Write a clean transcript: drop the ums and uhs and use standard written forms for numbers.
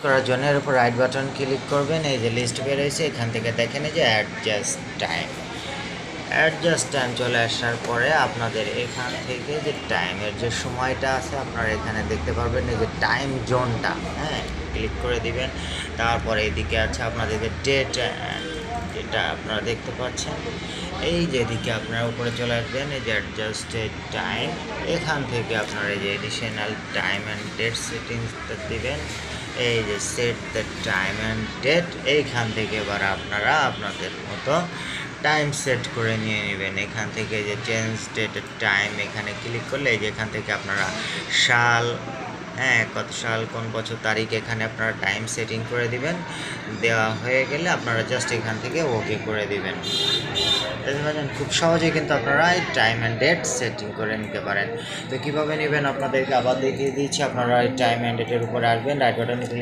করার জন্য এর উপর রাইট বাটন ক্লিক করবেন। এই যে লিস্ট বের হয়েছে, এখান থেকে দেখেন এই যে অ্যাডজাস্ট টাইম চলে আসার পরে আপনাদের এখান থেকে যে টাইমের যে সময়টা আছে আপনারা এখানে দেখতে পারবেন এই যে টাইম জোনটা, হ্যাঁ, ক্লিক করে দিবেন। তারপরে এদিকে আছে আপনাদের যে ডেট, যেটা আপনারা দেখতে পাচ্ছেন। এই যে এদিকে আপনারা উপরে চলে আসবেন এই যে অ্যাডজাস্টেড টাইম, এখান থেকে আপনারা এই যে এডিশনাল টাইম অ্যান্ড ডেট সেটিংসটা দিবেন। এই যে set the time and date, এইখান থেকে এবার আপনারা আপনাদের মতো টাইম সেট করে নিয়ে নেবেন। এখান থেকে যে চেঞ্জ ডেট টাইম এখানে ক্লিক করলে এই যে এখান থেকে আপনারা সাল, হ্যাঁ, কত সাল কোন বছর তারিখ এখানে আপনারা টাইম সেটিং করে দিবেন। দেওয়া হয়ে গেলে আপনারা জাস্ট এখান থেকে ওকে করে দিবেন। খুব সহজেই কিন্তু আপনারা এই টাইম অ্যান্ড ডেট সেটিং করে নিতে পারেন। তো কীভাবে নেবেন আপনাদেরকে আবার দেখিয়ে দিচ্ছি। আপনারা এই টাইম অ্যান্ড ডেটের উপরে আসবেন, রাইট বাটনে ক্লিক